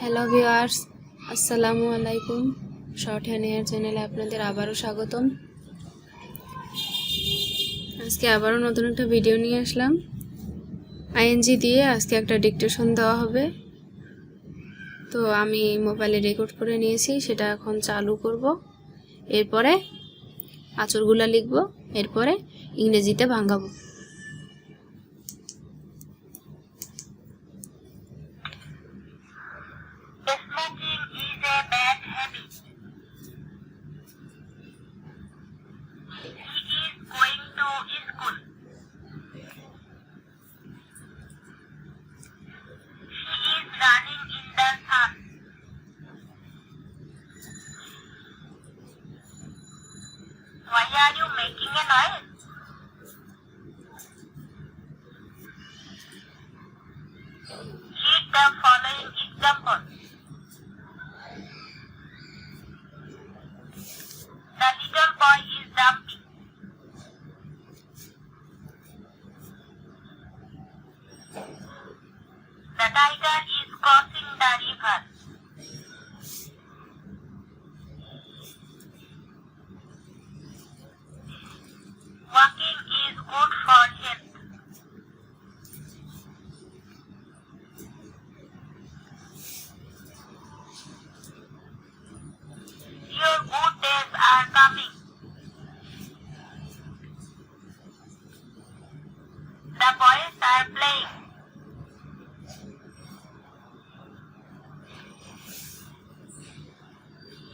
Hello viewers, আসসালামু আলাইকুম। Shorthand এর চ্যানেলে আপনাদের আবারও স্বাগতম। আজকে আবারও নতুন একটা ভিডিও নিয়ে আসলাম। আইএনজি দিয়ে আজকে একটা ডিকটেশন দেওয়া হবে। তো আমি মোবাইলে রেকর্ড করে নিয়েছি, সেটা এখন চালু করব। এরপরে আঁচড়গুলা লিখব, এরপরে ইংরেজিতে ভাঙাবো। Why are you making a noise? Read the following example. The little boy is jumping. The tiger is crossing the river. Walking is good for health. Your good days are coming. The boys are playing.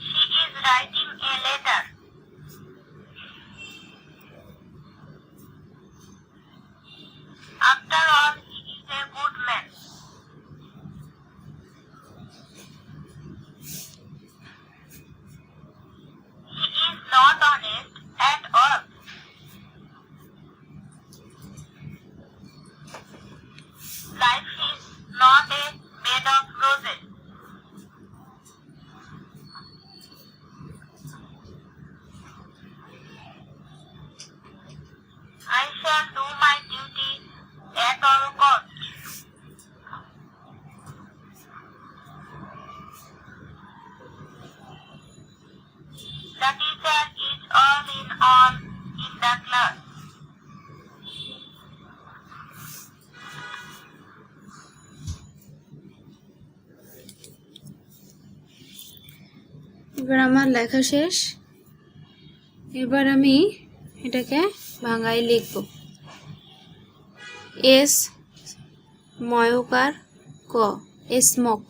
She is writing a letter. After all, he is a good man. He is not honest at all. Life is not a bed of roses. I shall do my duty at all costs. The teacher is all in the class. এবার আমার লেখা শেষ। এবার আমি এটাকে ভাঙায় লিখব। S ময়কার ক, স্মোক,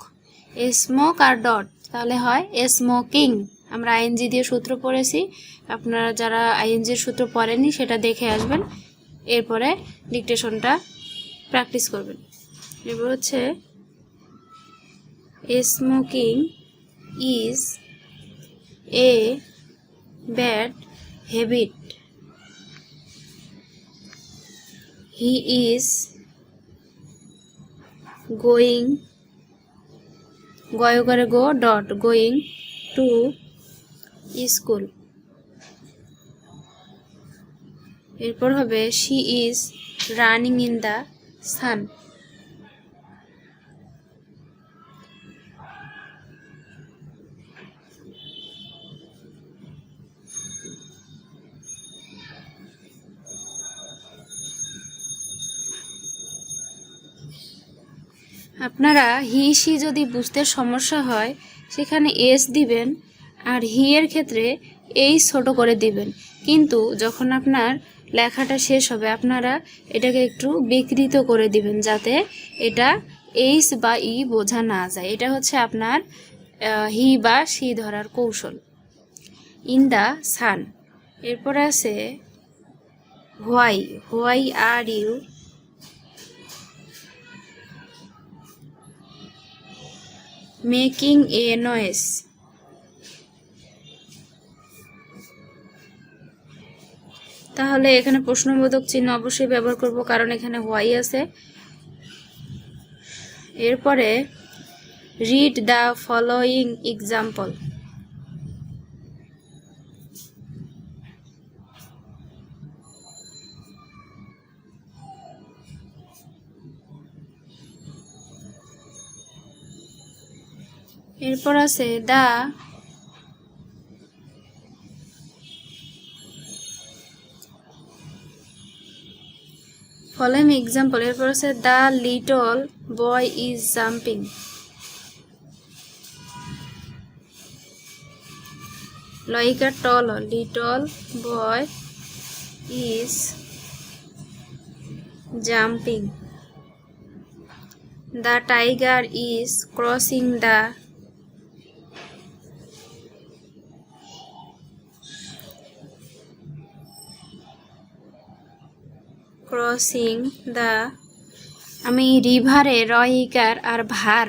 স্মোক আর ডট, তাহলে হয় স্মোকিং। আমরা আইএনজি দিয়ে সূত্র পড়েছি, আপনারা যারা আইএনজির সূত্র পড়েননি সেটা দেখে আসবেন, এরপরে ডিকটেশনটা প্র্যাকটিস করবেন। এবার হচ্ছে smoking is a bad habit. He is going to school. এরপর হবে she is running in the sun. আপনারা হি সি যদি বুঝতে সমস্যা হয় সেখানে এস দিবেন, আর হি এর ক্ষেত্রে এই ছোট করে দিবেন। কিন্তু যখন আপনার লেখাটা শেষ হবে আপনারা এটাকে একটু বিকৃত করে দিবেন, যাতে এটা এইচ বা ই বোঝা না যায়। এটা হচ্ছে আপনার হি বা সি ধরার কৌশল। ইন দ্য সান, এরপর আছে why are you making a noise. তাহলে এখানে প্রশ্নবোধক চিহ্ন অবশ্যই ব্যবহার করব, কারণ এখানে হোয়াই আছে। এরপরে রিড দ্য ফলোয়িং এক্সাম্পল। এরপর আছে দা ফলোইং এক্সাম্পল। এরপর আছে the little boy is jumping. লয়িকা tall little boy is jumping. The tiger is crossing the আমি রিভারে রয়িকার আর ভার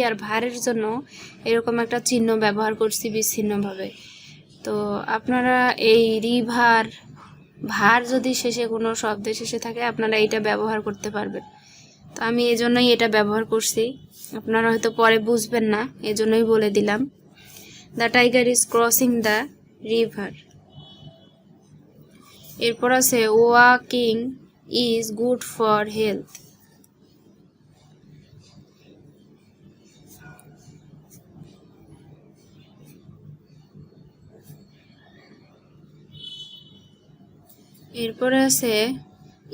আর ভারের জন্য এরকম একটা চিহ্ন ব্যবহার করছি বিচ্ছিন্নভাবে। তো আপনারা এই রিভার ভার যদি শেষে কোনো শব্দের শেষে থাকে আপনারা এটা ব্যবহার করতে পারবেন। তো আমি এজন্যই এটা ব্যবহার করছি, আপনারা হয়তো পরে বুঝবেন না, এজন্যই বলে দিলাম। The tiger is crossing the river. এরপর আছে walking is good for health. এরপরে আছে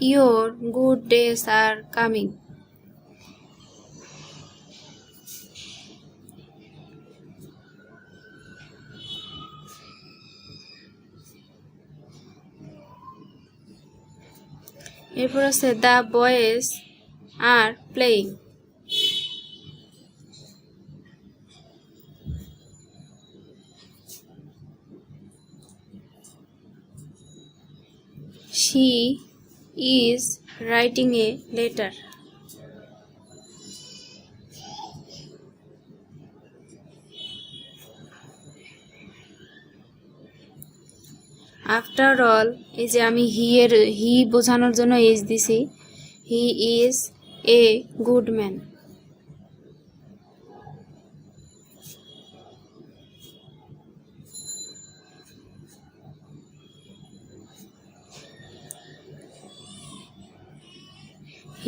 your good days are coming. এরপর আছে the boys are playing. She is writing a letter. After all, এই যে আমি হি বোঝানোর জন্য ইজ দিছি। He is a good man.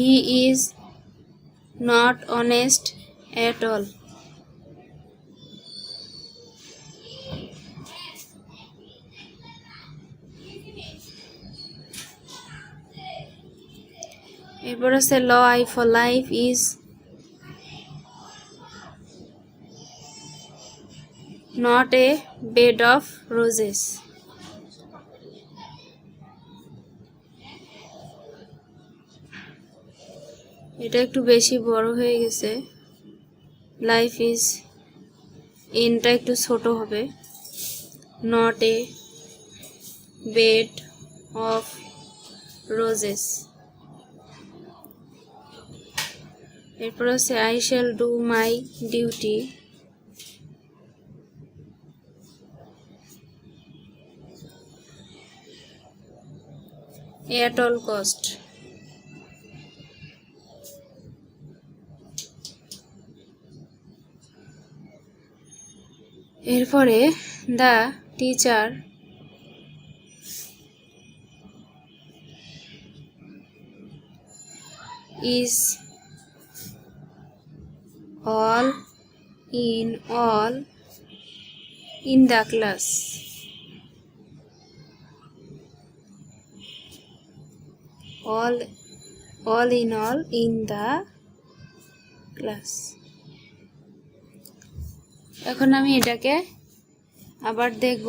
He is not honest at all. এরপর আছে life for life is not a bed of roses. এটা একটু বেশি বড় হয়ে গেছে, লাইফ ইজ ইনটা একটু ছোট হবে। Not a bed of roses. এরপর আছে I shall do my duty at all cost. এরপরে the teacher is all in the class. All in the class. এখন আমি এটাকে আবার দেখব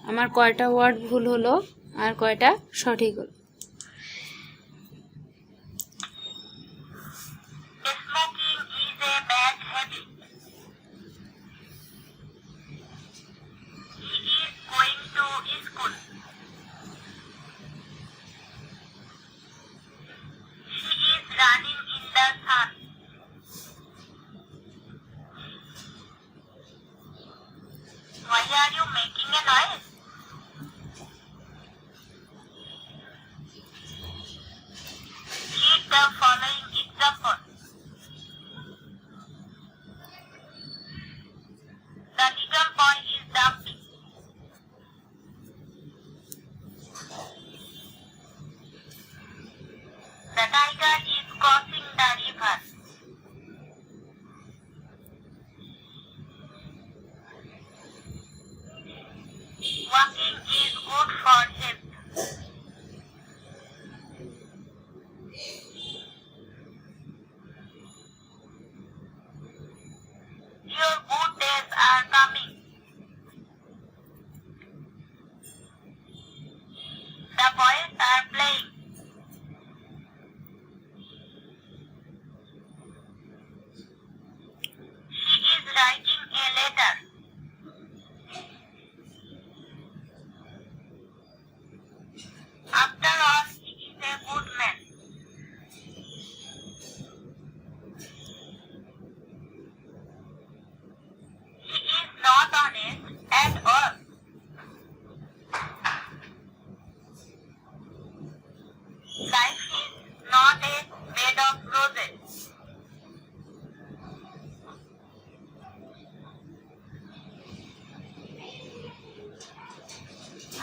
আমার কয়টা ওয়ার্ড ভুল হলো আর কয়টা সঠিক হলো। Why are you making a noise? Walking is good for health. Your good days are coming. The boys are playing. She is writing a letter. After all, he is a good man. He is not honest at all. Life is not a bed of roses.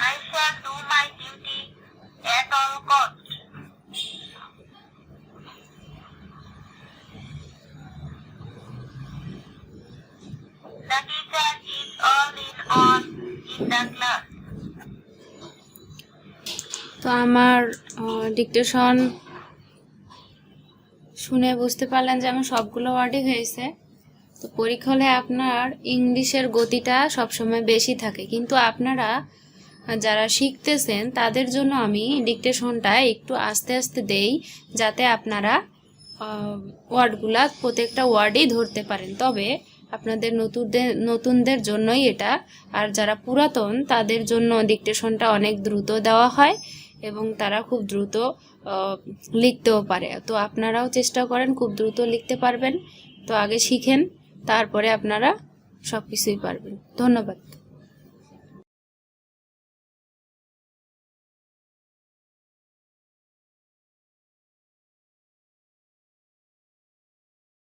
I shall do my duty at all costs. The teacher is all in all in the class. তো আমার dictation শুনে বুঝতে পারলেন যে আমার সবগুলো ওয়ার্ডই হয়েছে। তো পরীক্ষা হলে আপনার ইংলিশের গতিটা সবসময় বেশি থাকে, কিন্তু আপনারা যারা শিখতেছেন তাদের জন্য আমি ডিকটেশনটা একটু আস্তে আস্তে দেই, যাতে আপনারা ওয়ার্ডগুলা প্রত্যেকটা ওয়ার্ডেই ধরতে পারেন। তবে আপনাদের নতুনদের জন্যই এটা, আর যারা পুরাতন তাদের জন্য ডিকটেশনটা অনেক দ্রুত দেওয়া হয় এবং তারা খুব দ্রুত লিখতেও পারে। তো আপনারাও চেষ্টা করেন খুব দ্রুত লিখতে পারবেন। তো আগে শিখেন, তারপরে আপনারা সব কিছুই পারবেন। ধন্যবাদ।